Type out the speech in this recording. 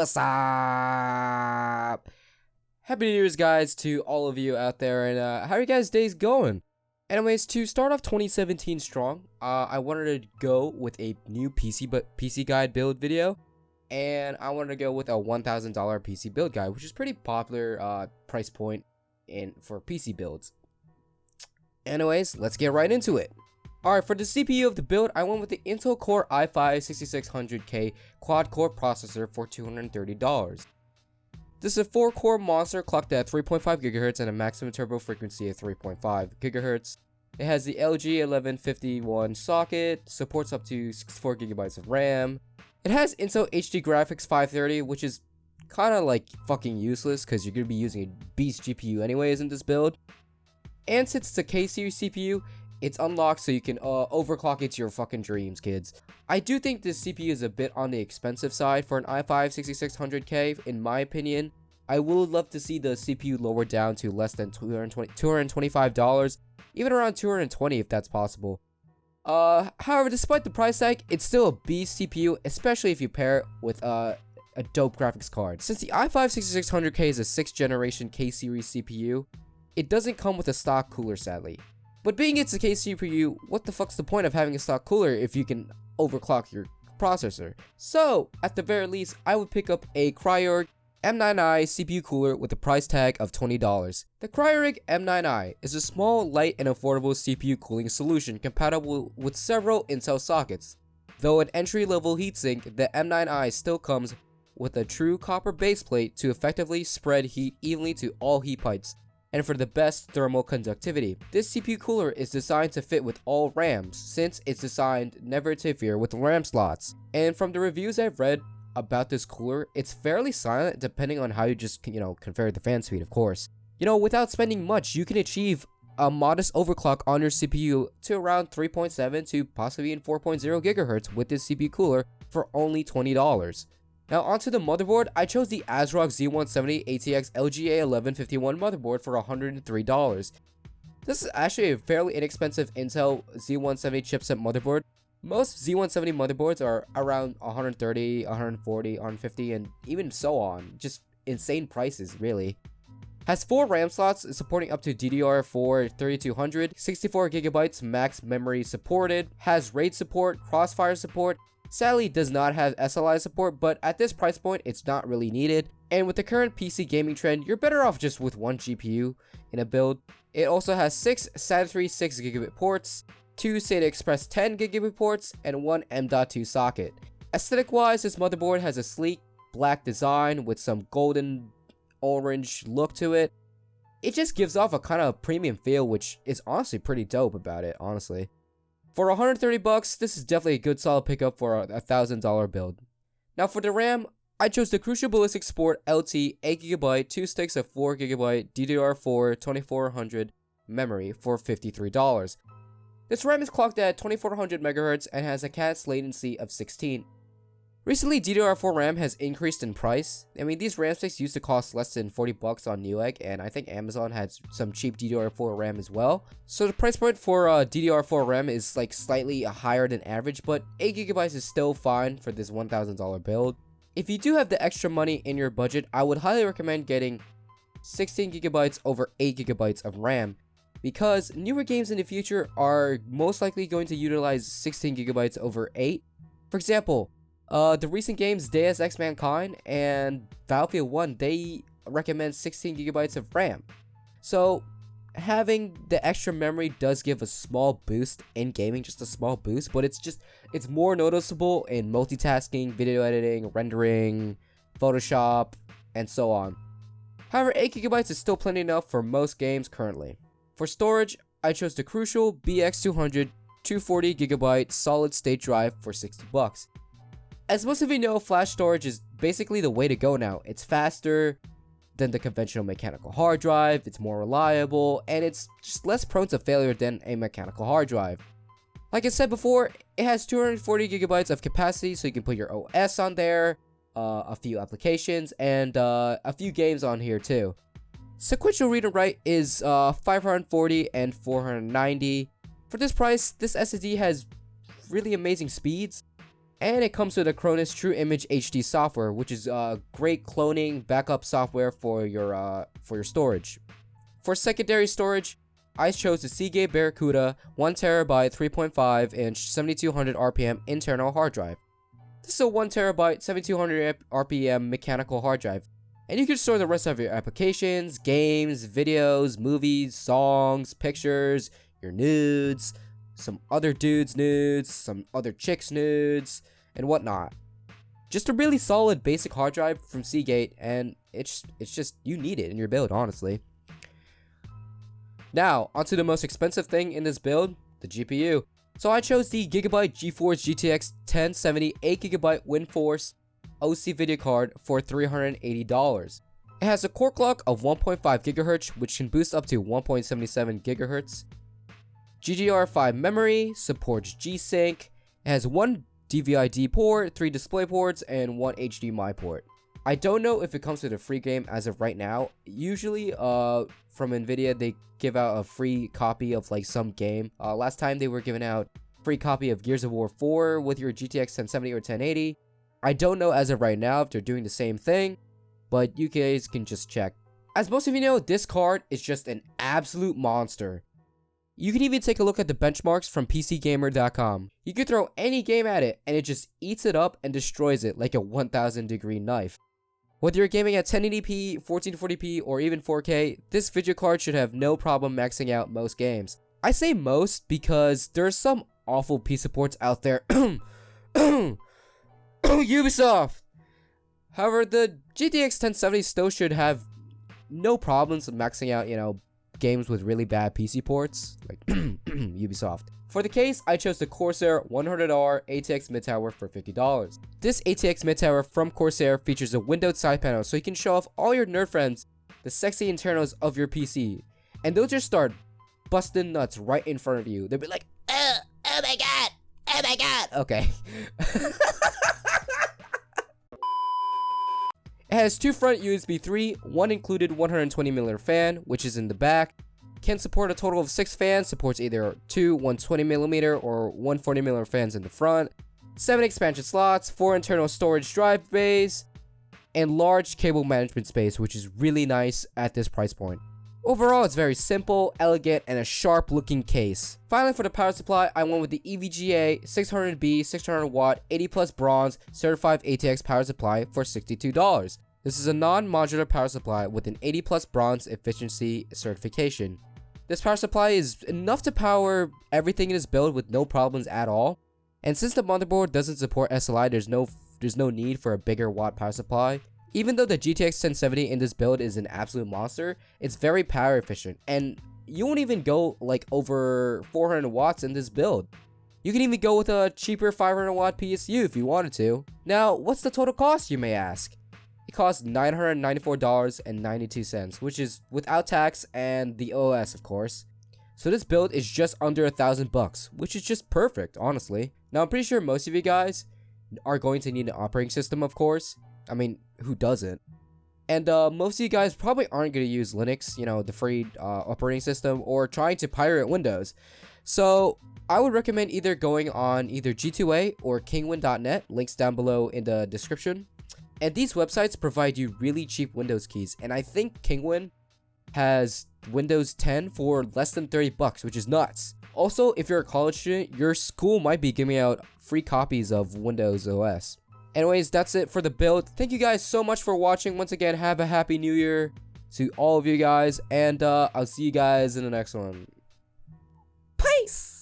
what's up? Happy New Year's, guys, to all of you out there, and how are you guys' days going? Anyways, to start off 2017 strong, I wanted to go with a new PC guide build video, and I wanted to go with a $1,000 PC build guide, which is pretty popular price point for PC builds. Anyways, let's get right into it. Alright, for the CPU of the build, I went with the Intel Core i5-6600K quad-core processor for $230. This is a 4-core monster clocked at 3.5 GHz and a maximum turbo frequency of 3.5 GHz. It has the LGA1151 socket, supports up to 64 GB of RAM. It has Intel HD Graphics 530, which is kind of like fucking useless because you're going to be using a beast GPU anyways in this build. And since it's a K-series CPU, it's unlocked so you can overclock it to your fucking dreams, kids. I do think this CPU is a bit on the expensive side for an i5-6600K, in my opinion. I would love to see the CPU lowered down to less than $225, even around $220 if that's possible. However, despite the price tag, it's still a beast CPU, especially if you pair it with a dope graphics card. Since the i5-6600K is a 6th generation K-series CPU, it doesn't come with a stock cooler, sadly. But being it's a K CPU, what the fuck's the point of having a stock cooler if you can overclock your processor? So, at the very least, I would pick up a Cryorig M9i CPU cooler with a price tag of $20. The Cryorig M9i is a small, light, and affordable CPU cooling solution compatible with several Intel sockets. Though an entry-level heatsink, the M9i still comes with a true copper baseplate to effectively spread heat evenly to all heat pipes, and for the best thermal conductivity. This CPU cooler is designed to fit with all RAMs, since it's designed never to interfere with RAM slots. And from the reviews I've read about this cooler, it's fairly silent depending on how you just, configure the fan speed, of course. Without spending much, you can achieve a modest overclock on your CPU to around 3.7 to possibly even 4.0 GHz with this CPU cooler for only $20. Now onto the motherboard, I chose the ASRock Z170 ATX LGA1151 motherboard for $103. This is actually a fairly inexpensive Intel Z170 chipset motherboard. Most Z170 motherboards are around $130, $140, $150, and even so on. Just insane prices, really. Has 4 RAM slots supporting up to DDR4-2400, 64 GB max memory supported, has RAID support, crossfire support. Sadly, does not have SLI support, but at this price point, it's not really needed. And with the current PC gaming trend, you're better off just with one GPU in a build. It also has 6 SATA 6 gigabit ports, 2 SATA Express 10 gigabit ports, and 1 M.2 socket. Aesthetic-wise, this motherboard has a sleek black design with some golden orange look to it. It just gives off a kind of premium feel, which is honestly pretty dope about it, honestly. For $130, this is definitely a good solid pickup for a $1,000 build. Now for the RAM, I chose the Crucial Ballistix Sport LT 8GB, 2 sticks of 4GB DDR4-2400 Memory for $53. This RAM is clocked at 2400 MHz and has a CAS latency of 16. Recently, DDR4 RAM has increased in price. I mean, these RAM sticks used to cost less than $40 on Newegg, and I think Amazon had some cheap DDR4 RAM as well. So the price point for DDR4 RAM is like slightly higher than average, but 8GB is still fine for this $1,000 build. If you do have the extra money in your budget, I would highly recommend getting 16GB over 8GB of RAM, because newer games in the future are most likely going to utilize 16GB over 8. For example, the recent games Deus Ex Mankind and Battlefield 1, they recommend 16GB of RAM. So having the extra memory does give a small boost in gaming, just a small boost, but it's more noticeable in multitasking, video editing, rendering, Photoshop, and so on. However, 8GB is still plenty enough for most games currently. For storage, I chose the Crucial BX200 240GB solid state drive for $60. As most of you know, flash storage is basically the way to go now. It's faster than the conventional mechanical hard drive, it's more reliable, and it's just less prone to failure than a mechanical hard drive. Like I said before, it has 240GB of capacity, so you can put your OS on there, a few applications, and a few games on here too. Sequential read and write is 540 and 490. For this price, this SSD has really amazing speeds. And it comes with a Cronus True Image HD software, which is great cloning backup software for your storage. For secondary storage, I chose the Seagate Barracuda 1TB 3.5-inch 7200 RPM internal hard drive. This is a 1TB 7200 RPM mechanical hard drive, and you can store the rest of your applications, games, videos, movies, songs, pictures, your nudes, some other dudes' nudes, some other chicks' nudes, and whatnot. Just a really solid basic hard drive from Seagate, and it's just, you need it in your build, honestly. Now, onto the most expensive thing in this build, the GPU. So I chose the Gigabyte GeForce GTX 1070 8GB WindForce OC video card for $380. It has a core clock of 1.5 GHz, which can boost up to 1.77 GHz. DDR4 memory, supports G-Sync. It has one DVI-D port, 3 display ports, and 1 HDMI port. I don't know if it comes with a free game as of right now. Usually, from Nvidia, they give out a free copy of like some game. Last time they were giving out free copy of Gears of War 4 with your GTX 1070 or 1080. I don't know as of right now if they're doing the same thing, but you guys can just check. As most of you know, this card is just an absolute monster. You can even take a look at the benchmarks from PCGamer.com. You can throw any game at it and it just eats it up and destroys it like a 1000-degree knife. Whether you're gaming at 1080p, 1440p, or even 4K, this video card should have no problem maxing out most games. I say most because there are some awful PC ports out there. Ubisoft! However, the GTX 1070 still should have no problems maxing out, games with really bad PC ports, like Ubisoft. For the case, I chose the Corsair 100R ATX Midtower for $50. This ATX Midtower from Corsair features a windowed side panel, so you can show off all your nerd friends the sexy internals of your PC, and they'll just start busting nuts right in front of you. They'll be like, oh my god, oh my god. Okay. It has two front USB 3, one included 120mm fan, which is in the back. Can support a total of 6 fans, supports either 2 120mm or 140mm fans in the front, 7 expansion slots, 4 internal storage drive bays, and large cable management space, which is really nice at this price point. Overall, it's very simple, elegant, and a sharp looking case. Finally, for the power supply, I went with the EVGA 600B 600W 80 plus bronze certified ATX power supply for $62. This is a non-modular power supply with an 80 plus bronze efficiency certification. This power supply is enough to power everything in this build with no problems at all. And since the motherboard doesn't support SLI, there's no need for a bigger watt power supply. Even though the GTX 1070 in this build is an absolute monster, it's very power efficient, and you won't even go like over 400 watts in this build. You can even go with a cheaper 500 watt PSU if you wanted to. Now, what's the total cost, you may ask? It costs $994.92, which is without tax and the OS, of course. So this build is just under $1,000, which is just perfect, honestly. Now, I'm pretty sure most of you guys are going to need an operating system, of course. I mean, who doesn't? And most of you guys probably aren't going to use Linux, the free operating system, or trying to pirate Windows. So I would recommend either going on either G2A or kingwin.net, links down below in the description. And these websites provide you really cheap Windows keys, and I think Kingwin has Windows 10 for less than $30, which is nuts. Also, if you're a college student, your school might be giving out free copies of Windows OS. Anyways, that's it for the build. Thank you guys so much for watching. Once again, have a happy new year to all of you guys, and I'll see you guys in the next one. Peace!